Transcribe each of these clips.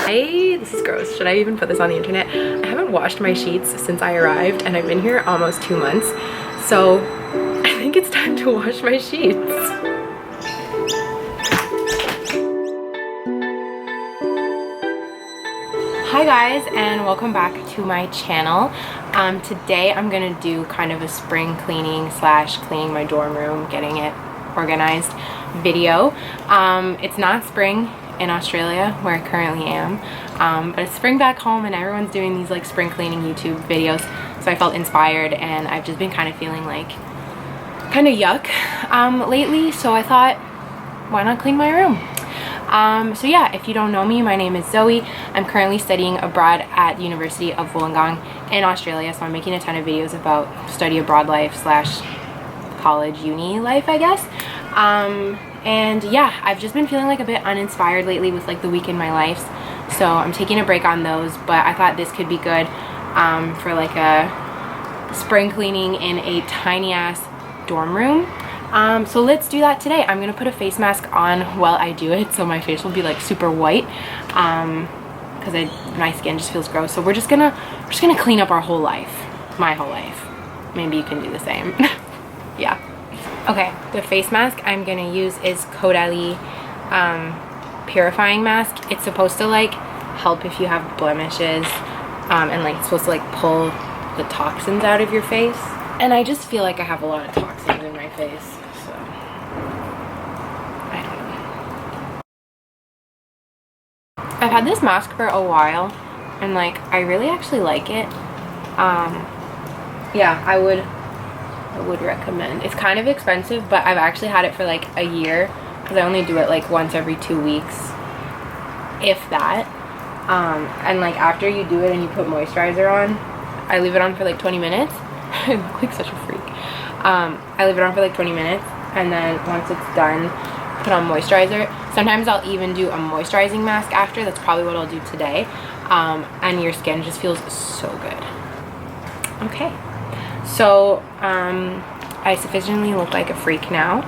This is gross. Should I even put this on the internet? I haven't washed my sheets since I arrived and I've been here almost 2 months. So I think it's time to wash my sheets. Hi guys, and welcome back to my channel. Today I'm gonna do kind of a spring cleaning slash cleaning my dorm room, getting it organized video. It's not spring in Australia where I currently am, but it's spring back home and everyone's doing these like spring cleaning YouTube videos, so I felt inspired and I've just been kind of feeling like kind of yuck lately, so I thought, why not clean my room? So yeah, if you don't know me, my name is Zoe. I'm currently studying abroad at the University of Wollongong in Australia, so I'm making a ton of videos about study abroad life slash college uni life, I guess. And yeah, I've just been feeling like a bit uninspired lately with like the week in my life, so I'm taking a break on those, but I thought this could be good for like a spring cleaning in a tiny ass dorm room. So let's do that today. I'm gonna put a face mask on while I do it, so my face will be like super white, because my skin just feels gross. So we're just gonna clean up our whole life, my whole life. Maybe you can do the same. Yeah. Okay, the face mask I'm gonna use is Caudalie purifying mask. It's supposed to like help if you have blemishes, and like it's supposed to like pull the toxins out of your face. And I just feel like I have a lot of toxins in my face, so I don't know. I've had this mask for a while and like I really actually like it. Yeah, I would recommend. It's kind of expensive, but I've actually had it for like a year because I only do it like once every 2 weeks, if that. And like after you do it and you put moisturizer on, I leave it on for like 20 minutes. I look like such a freak. I leave it on for like 20 minutes, and then once it's done, put on moisturizer. Sometimes I'll even do a moisturizing mask after. That's probably what I'll do today. And your skin just feels so good. Okay, so I sufficiently look like a freak now.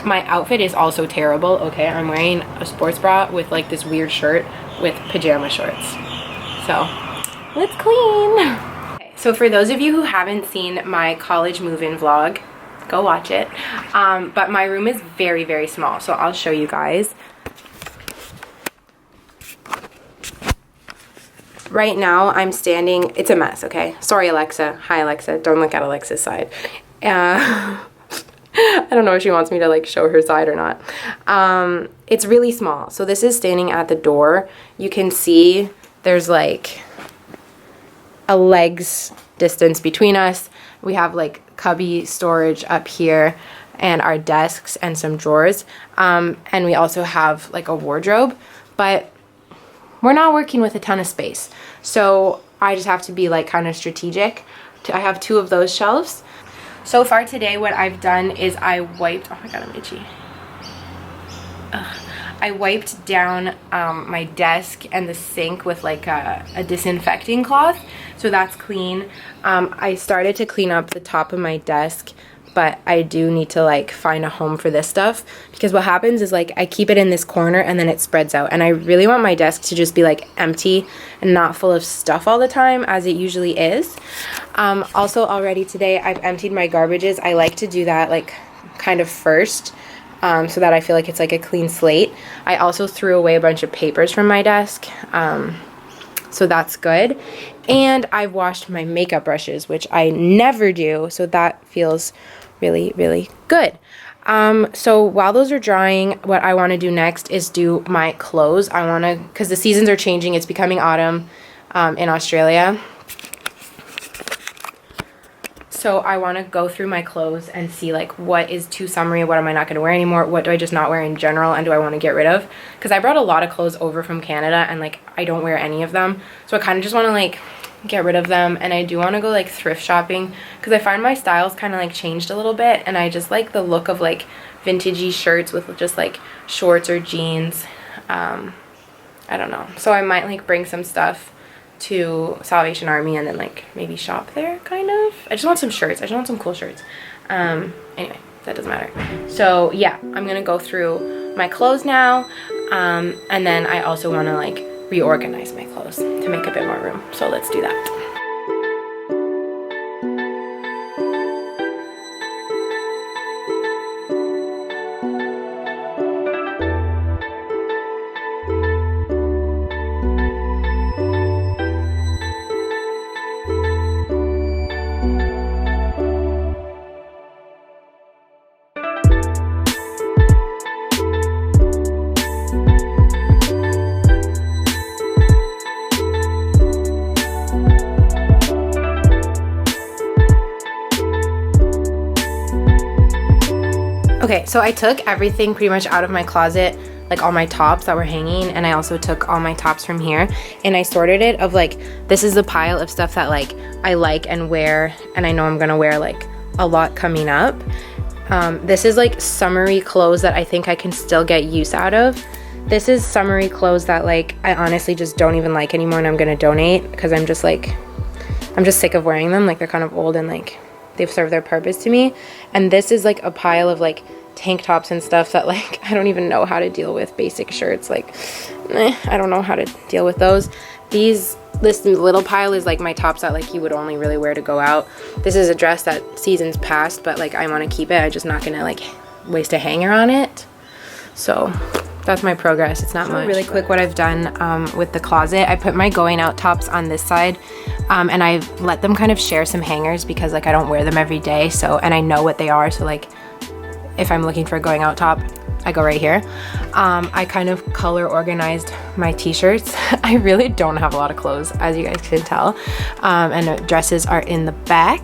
My outfit is also terrible. Okay, I'm wearing a sports bra with like this weird shirt with pajama shorts. So let's clean. So for those of you who haven't seen my college move-in vlog, go watch it. But my room is very, very small, so I'll show you guys. Right now I'm standing, it's a mess, okay? Sorry, Alexa. Hi, Alexa. Don't look at Alexa's side. I don't know if she wants me to like show her side or not. It's really small. So this is standing at the door. You can see there's like a leg's distance between us. We have like cubby storage up here and our desks and some drawers, and we also have like a wardrobe, but we're not working with a ton of space, so I just have to be like kind of strategic. I have 2 of those shelves. So far today what I've done is I wiped, oh my god, I'm itchy. I wiped down my desk and the sink with like a disinfecting cloth, so that's clean. I started to clean up the top of my desk, but I do need to like find a home for this stuff, because what happens is like I keep it in this corner and then it spreads out, and I really want my desk to just be like empty and not full of stuff all the time as it usually is. Also already today I've emptied my garbages. I like to do that like kind of first, so that I feel like it's like a clean slate. I also threw away a bunch of papers from my desk, so that's good. And I've washed my makeup brushes, which I never do, so that feels really, really good. So while those are drying, what I want to do next is do my clothes. I want to, because the seasons are changing, it's becoming autumn in Australia. So I want to go through my clothes and see like what is too summery, what am I not going to wear anymore, what do I just not wear in general, and do I want to get rid of? Because I brought a lot of clothes over from Canada and like I don't wear any of them, so I kind of just want to like get rid of them. And I do want to go like thrift shopping, because I find my styles kind of like changed a little bit, and I just like the look of like vintagey shirts with just like shorts or jeans. I don't know, so I might like bring some stuff to Salvation Army and then like maybe shop there, kind of. I just want some shirts. I just want some cool shirts. Anyway, that doesn't matter. So yeah, I'm gonna go through my clothes now, and then I also want to like reorganize my clothes to make a bit more room. So let's do that. Okay, so I took everything pretty much out of my closet, like all my tops that were hanging, and I also took all my tops from here, and I sorted it of like, this is the pile of stuff that like I like and wear, and I know I'm gonna wear like a lot coming up. This is like summery clothes that I think I can still get use out of. This is summery clothes that like I honestly just don't even like anymore, and I'm gonna donate because I'm just sick of wearing them. Like they're kind of old and like they've served their purpose to me. And this is like a pile of like tank tops and stuff that like I don't even know how to deal with. Basic shirts, like I don't know how to deal with those. This little pile is like my tops that like you would only really wear to go out. This is a dress that season's past, but like I want to keep it. I'm just not gonna like waste a hanger on it. So that's my progress. It's not much. Really quick, what I've done with the closet, I put my going out tops on this side, and I let them kind of share some hangers because like I don't wear them every day. So, and I know what they are. So like if I'm looking for a going out top, I go right here. I kind of color organized my t-shirts. I really don't have a lot of clothes, as you guys can tell. And the dresses are in the back.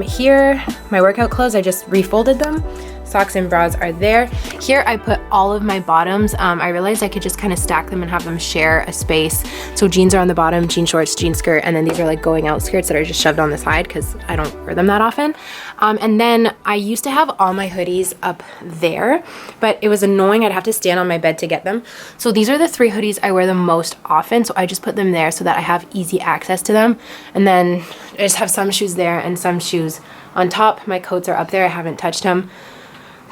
Here, my workout clothes, I just refolded them. Socks and bras are there. Here I put all of my bottoms. I realized I could just kind of stack them and have them share a space. So jeans are on the bottom, jean shorts, jean skirt, and then these are like going out skirts that are just shoved on the side because I don't wear them that often. And then I used to have all my hoodies up there, but it was annoying. I'd have to stand on my bed to get them. So these are the 3 hoodies I wear the most often. So I just put them there so that I have easy access to them. And then I just have some shoes there and some shoes on top. My coats are up there. I haven't touched them.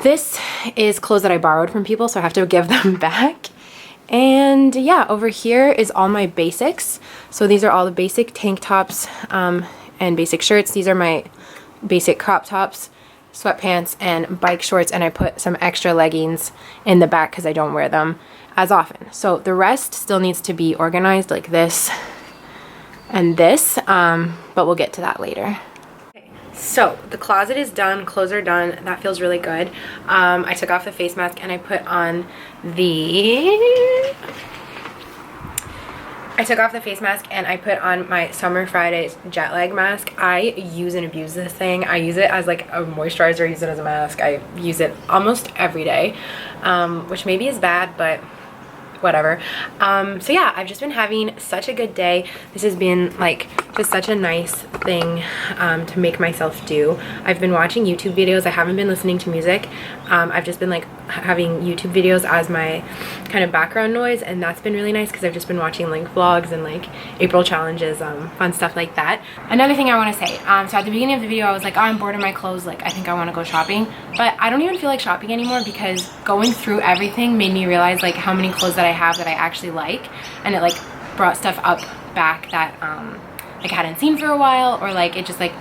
This is clothes that I borrowed from people, so I have to give them back. And yeah, over here is all my basics. So these are all the basic tank tops and basic shirts. These are my basic crop tops, sweatpants, and bike shorts. And I put some extra leggings in the back because I don't wear them as often. So the rest still needs to be organized, like this and this, but we'll get to that later. So the closet is done, clothes are done. That feels really good. I took off the face mask and I put on my Summer Fridays jet lag mask. I use and abuse this thing. I use it as like a moisturizer, I use it as a mask. I use it almost every day, which maybe is bad, but whatever. So yeah, I've just been having such a good day. This has been like just such a nice thing to make myself do. I've been watching YouTube videos. I haven't been listening to music. I've just been like having YouTube videos as my kind of background noise, and that's been really nice because I've just been watching like vlogs and like April challenges, fun stuff like that. Another thing I want to say, so at the beginning of the video I was like, oh, I'm bored of my clothes, like I think I want to go shopping, but I don't even feel like shopping anymore because going through everything made me realize like how many clothes that I have that I actually like, and it like brought stuff up back that like I hadn't seen for a while, or like it just like,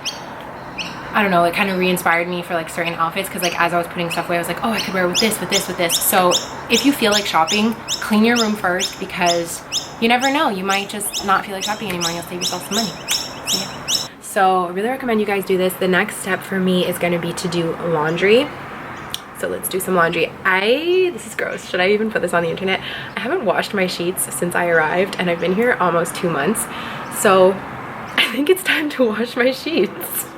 I don't know, it kind of re-inspired me for like certain outfits because like as I was putting stuff away I was like, oh, I could wear with this, with this, with this. So if you feel like shopping, clean your room first because you never know, you might just not feel like shopping anymore and you'll save yourself some money. So yeah. So I really recommend you guys do this. The next step for me is going to be to do laundry. So let's do some laundry. This is gross. Should I even put this on the internet? I haven't washed my sheets since I arrived and I've been here almost 2 months. So I think it's time to wash my sheets.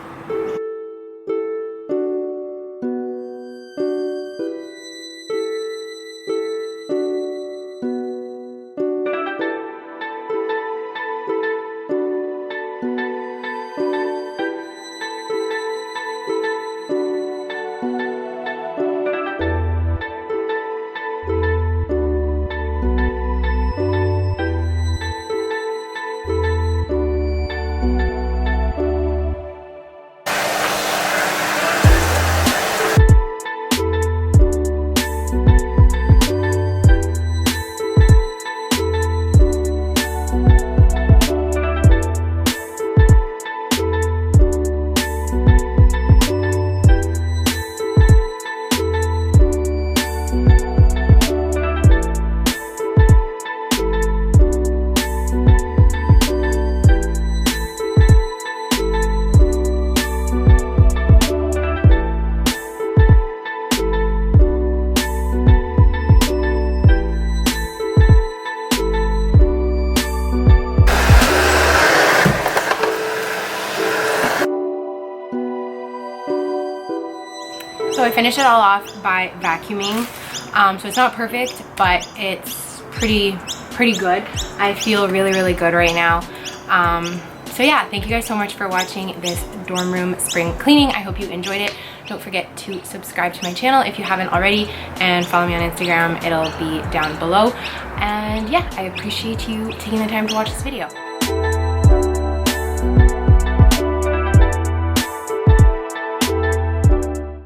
finish it all off by vacuuming. So it's not perfect, but it's pretty good. I feel really good right now. So yeah, thank you guys so much for watching this dorm room spring cleaning. I hope you enjoyed it. Don't forget to subscribe to my channel if you haven't already, and follow me on Instagram. It'll be down below. And yeah, I appreciate you taking the time to watch this video.